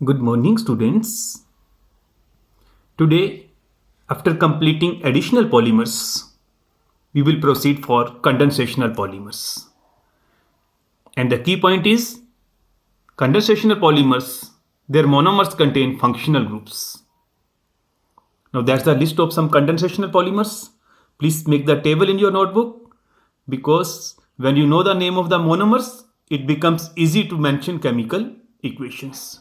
Good morning, students. Today, after completing additional polymers, we will proceed for condensational polymers. And the key point is condensational polymers, their monomers contain functional groups. Now, that's the list of some condensational polymers. Please make the table in your notebook because when you know the name of the monomers, it becomes easy to mention chemical equations.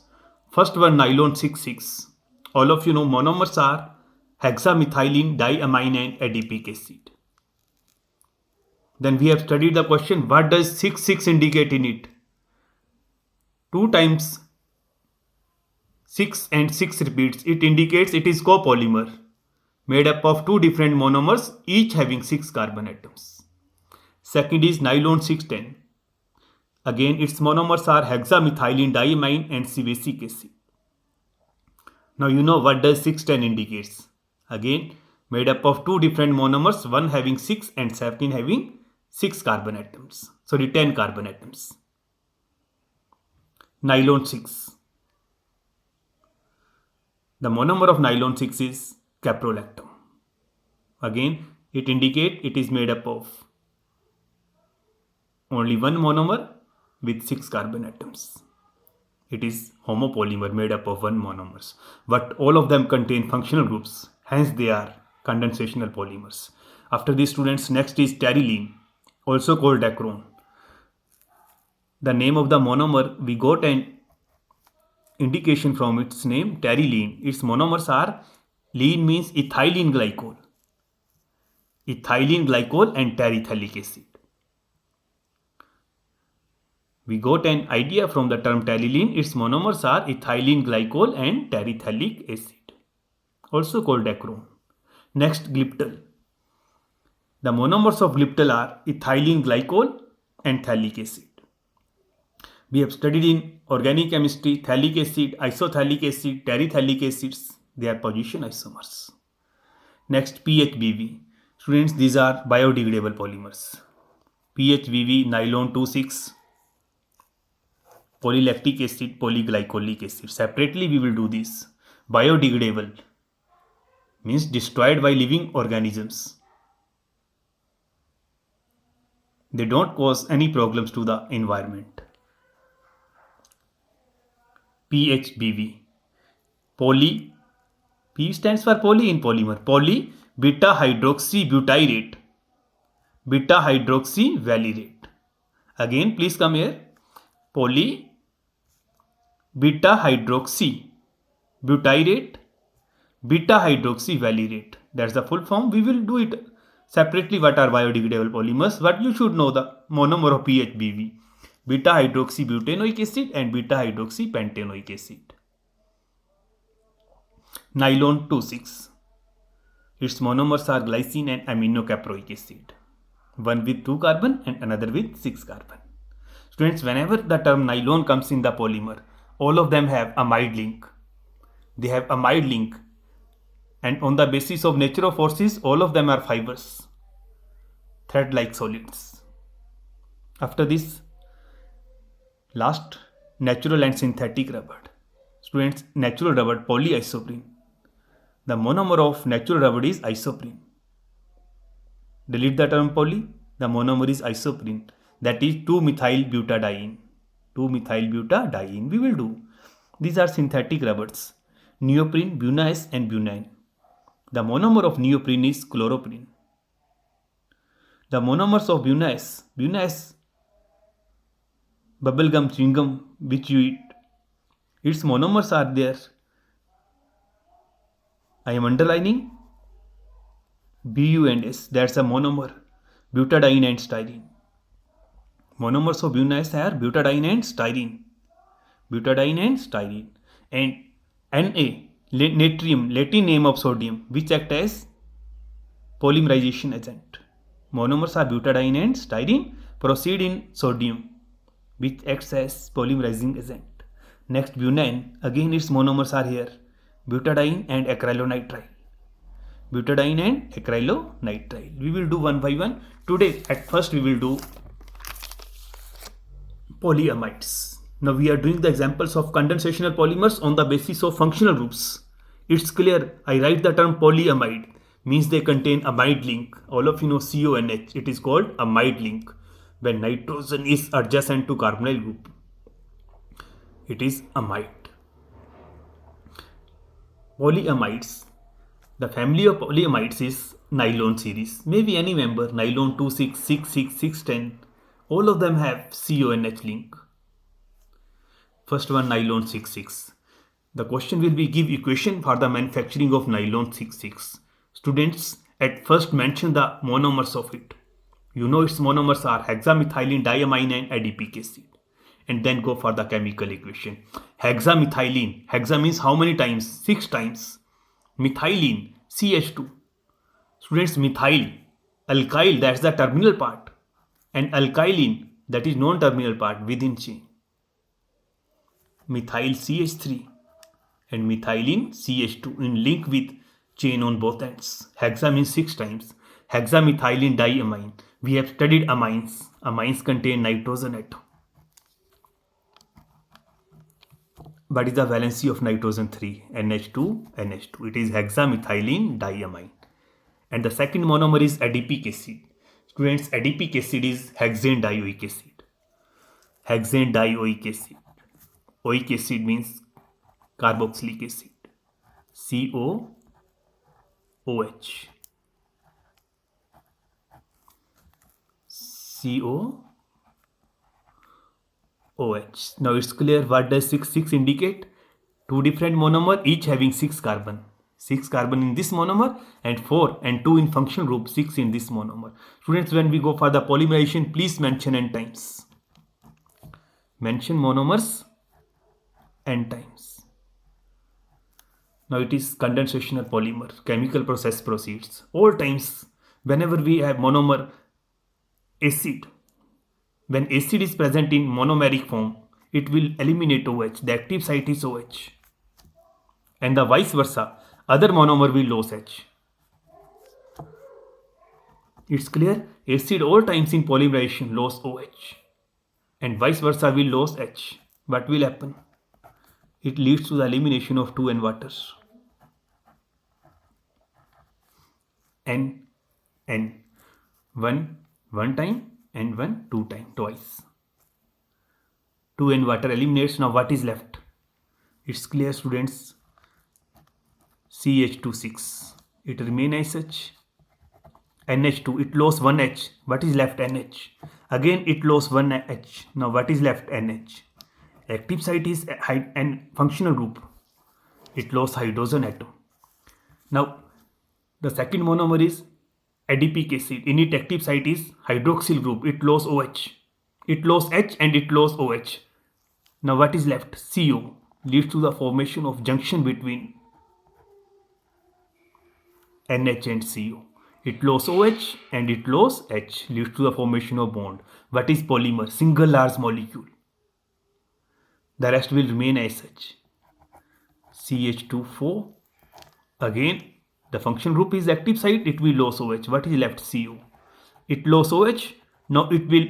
First one, nylon 6,6. All of you know monomers are hexamethylene diamine and adipic acid. Then we have studied the question, what does 6,6 indicate in it? 2 times 6 and 6 repeats. It indicates it is copolymer made up of 2 different monomers, each having 6 carbon atoms. Second is nylon 610. Again, its monomers are hexamethylene diamine and sebacic acid. Now you know what does 610 indicates. Again, made up of 2 different monomers, one having 6 and 17 having 6 carbon atoms. Sorry, 10 carbon atoms. Nylon 6. The monomer of nylon 6 is caprolactam. Again, it indicates it is made up of only one monomer with 6 carbon atoms. It is homopolymer made up of one monomers, but all of them contain functional groups, hence they are condensational polymers. After these, students, next is terylene, also called dacron. The name of the monomer, we got an indication from its name, terylene. Its monomers are, lean means ethylene glycol and terephthalic acid. We got an idea from the term terylene. Its monomers are ethylene glycol and terephthalic acid, also called dacron. Next, glyptal. The monomers of glyptal are ethylene glycol and phthalic acid. We have studied in organic chemistry phthalic acid, isophthalic acid, terephthalic acids. They are position isomers. Next, PHBV. Students, these are biodegradable polymers. PHBV, nylon 2,6. polylactic acid, polyglycolic acid. Separately we will do this. Biodegradable means destroyed by living organisms. They don't cause any problems to the environment. PHBV. Poly, P stands for poly in polymer. Poly beta hydroxybutyrate. Beta hydroxyvalerate. Again, please come here. Poly beta hydroxybutyrate, beta hydroxyvalerate. That's the full form. We will do it separately. What are biodegradable polymers? But you should know the monomer of PHBV. Beta hydroxybutanoic acid and beta hydroxypentanoic acid. Nylon 2,6. Its monomers are glycine and aminocaproic acid. One with 2 carbon and another with 6 carbon. Students, whenever the term nylon comes in the polymer, all of them have amide link. They have amide link, and on the basis of natural forces, all of them are fibers, thread-like solids. After this, last, natural and synthetic rubber. Students, natural rubber, polyisoprene. The monomer of natural rubber is isoprene. Delete the term poly. The monomer is isoprene. That is 2-methylbutadiene. 2-methylbutadiene we will do. These are synthetic rubbers. Neoprene, Buna-S and Bunane. The monomer of neoprene is chloroprene. The monomers of Buna-S, bubblegum, chewing gum which you eat, its monomers are there. I am underlining Bu and S. That's a monomer. Butadiene and styrene. Monomers of Buna-S are butadiene and styrene. And Na, natrium, Latin name of sodium, which act as polymerization agent. Monomers are butadiene and styrene, proceed in sodium, which acts as polymerizing agent. Next, Bunane, again its monomers are here, butadiene and acrylonitrile. We will do one by one. Today, at first we will do polyamides. Now we are doing the examples of condensational polymers on the basis of functional groups. It's clear. I write the term polyamide means they contain amide link. All of you know CONH. It is called amide link. When nitrogen is adjacent to carbonyl group, it is amide. Polyamides. The family of polyamides is nylon series. Maybe any member, nylon 26, 66, 610. All of them have CONH link. First one, nylon 66. The question will be give equation for the manufacturing of nylon 66. Students, at first mention the monomers of it. You know its monomers are hexamethylene diamine and adipic acid. And then go for the chemical equation. Hexamethylene. Hexa means how many times? 6 times. Methylene, CH2. Students, methyl, alkyl, that's the terminal part. And alkylene, that is non-terminal part within chain. Methyl CH3 and methylene CH2 in link with chain on both ends. Hexa means 6 times. Hexamethylene diamine. We have studied amines. Amines contain nitrogen atom. What is the valency of nitrogen 3? NH2, NH2. It is hexamethylene diamine. And the second monomer is adipic acid. Students, adipic acid is hexane dioic acid. Hexane dioic acid. Oic acid means carboxylic acid. COOH. COOH. Now it's clear what does 6 indicate? Two different monomer, each having 6 carbon. 6 carbon in this monomer and 4 and 2 in functional group, 6 in this monomer. Students, when we go for the polymerization, please mention n times. Mention monomers n times. Now it is condensational polymer. Chemical process proceeds. All times, whenever we have monomer acid, when acid is present in monomeric form, it will eliminate OH. The active site is OH. And the vice versa. Other monomer will lose H. It's clear? Acid all times in polymerization lose OH. And vice versa will lose H. What will happen? It leads to the elimination of 2 N waters. N. One time and 1 2 time, twice. 2 N water eliminates. Now what is left? It's clear, students. CH26. It remains SH. NH2. It lost 1 H. What is left? NH. Again it lost 1 H. Now what is left? NH. Active site is and functional group. It lost hydrogen atom. Now the second monomer is adipic acid. In its active site is hydroxyl group. It lost OH. It lost H and it lost OH. Now what is left? CO. Leads to the formation of junction between NH and CO. It lost OH and it lost H. Leads to the formation of bond. What is polymer? Single large molecule. The rest will remain as such. CH2,4. Again, the function group is active site. It will lose OH. What is left? CO. It lost OH. Now it will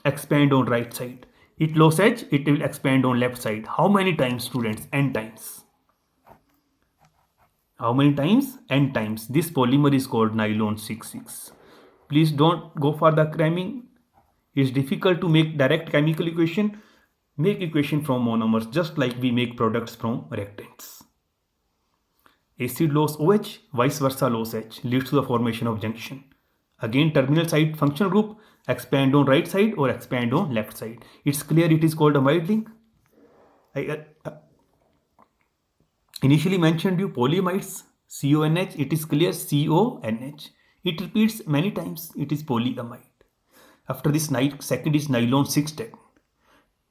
expand on right side. It lost H. It will expand on left side. How many times, students? N times. How many times? N times. This polymer is called nylon 66. Please don't go for the cramming. It's difficult to make direct chemical equation. Make equation from monomers just like we make products from reactants. Acid loss OH, vice versa loss H, leads to the formation of junction. Again, terminal side functional group, expand on right side or expand on left side. It's clear it is called amide link. I initially mentioned you polyamides, CONH, it is clear CONH. It repeats many times, it is polyamide. After this, second is nylon 610.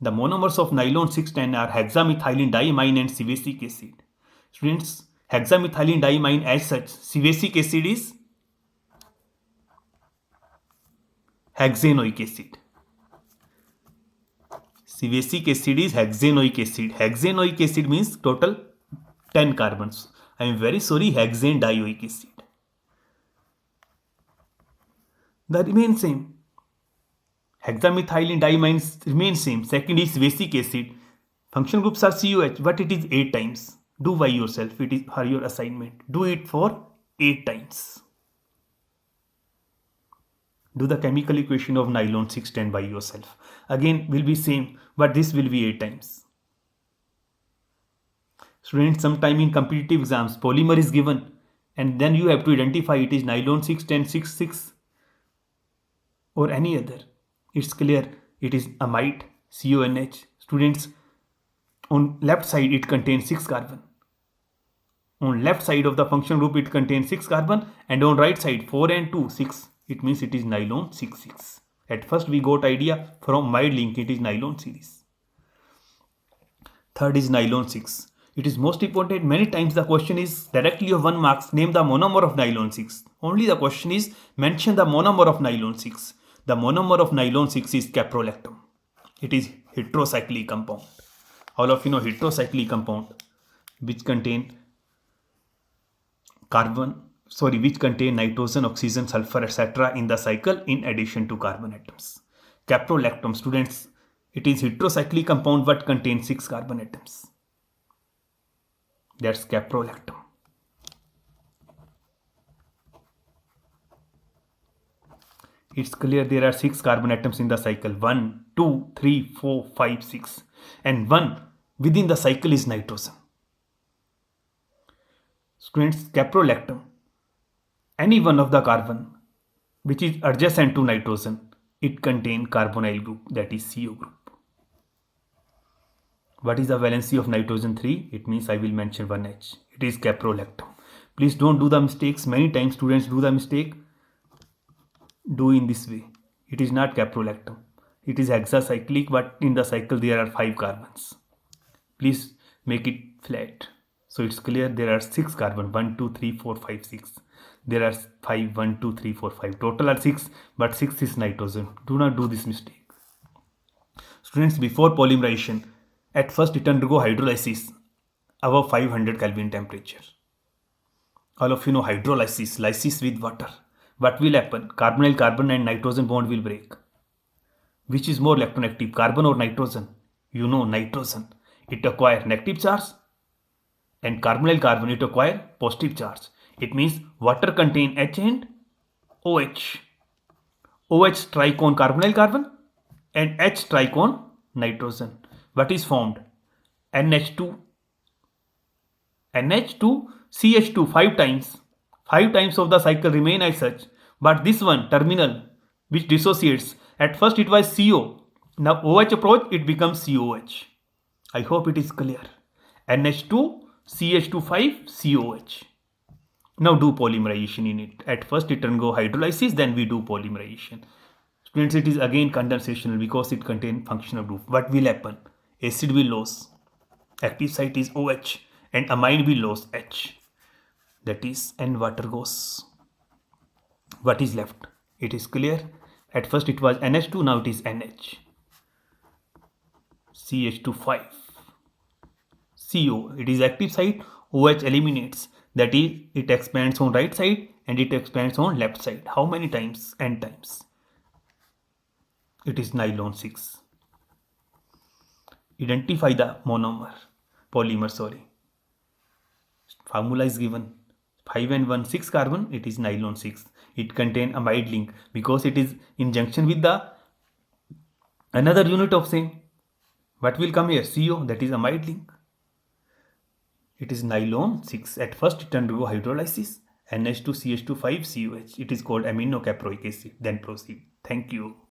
The monomers of nylon 610 are hexamethylene diamine and sebacic acid. Students, hexamethylene diamine as such, sebacic acid is hexanoic acid. Sebacic acid is hexanoic acid. Hexanoic acid means total 10 carbons. I am very sorry, hexane dioic acid. The remain same. Hexamethylene diamines remain same. Second is basic acid. Function groups are COH, but it is 8 times. Do by yourself. It is for your assignment. Do it for 8 times. Do the chemical equation of nylon 610 by yourself. Again will be same, but this will be 8 times. Students, sometime in competitive exams, polymer is given and then you have to identify it is nylon 610 or any other. It's clear it is amide, CONH. Students, on left side it contains 6 carbon. On left side of the function group it contains 6 carbon, and on right side 4 and 2 6. It means it is nylon 6,6. At first we got idea from amide link, it is nylon series. Third is nylon 6. It is most important. Many times the question is directly of 1 marks. Name the monomer of nylon 6. Only the question is mention the monomer of nylon 6. The monomer of nylon 6 is caprolactam. It is heterocyclic compound. All of you know heterocyclic compound which contain which contain nitrogen, oxygen, sulfur, etc. in the cycle in addition to carbon atoms. Caprolactam, students, it is heterocyclic compound but contains 6 carbon atoms. That's caprolactam. It's clear there are 6 carbon atoms in the cycle. 1, 2, 3, 4, 5, 6. And 1 within the cycle is nitrogen. Students, caprolactam, any one of the carbon which is adjacent to nitrogen, it contains carbonyl group, that is CO group. What is the valency of nitrogen 3? It means I will mention 1H. It is caprolactam. Please don't do the mistakes. Many times students do the mistake. Do in this way. It is not caprolactam. It is hexacyclic, but in the cycle there are 5 carbons. Please make it flat. So it's clear there are 6 carbon. 1, 2, 3, 4, 5, 6. There are 5, 1, 2, 3, 4, 5. Total are 6, but 6 is nitrogen. Do not do this mistake. Students, before polymerization, at first it undergo hydrolysis above 500 Kelvin temperature. All of you know hydrolysis, lysis with water. What will happen? Carbonyl carbon and nitrogen bond will break. Which is more electronegative, carbon or nitrogen? You know nitrogen. It acquires negative charge, and carbonyl carbon it acquires positive charge. It means water contain H and OH. OH strike on carbonyl carbon and H strike on nitrogen. What is formed? NH2, CH2 5 times. 5 times of the cycle remain as such. But this one, terminal, which dissociates, at first it was CO. Now OH approach, it becomes COH. I hope it is clear. NH2, CH2 5, COH. Now do polymerization in it. At first it undergo hydrolysis, then we do polymerization. Students, it is again condensational because it contains functional group. What will happen? Acid will lose. Active site is OH and amine will lose H. That is, and water goes. What is left? It is clear. At first it was NH2, now it is NH. CH2 5. CO. It is active site. OH eliminates. That is, it expands on right side and it expands on left side. How many times? N times. It is nylon 6. Identify the monomer, polymer, Formula is given. 5 and 1, 6 carbon, it is nylon 6. It contains amide link because it is in junction with the another unit of same. What will come here? CO, that is amide link. It is nylon 6. At first it undergo hydrolysis. NH2, CH2, 5, COH. It is called aminocaproic acid. Then proceed. Thank you.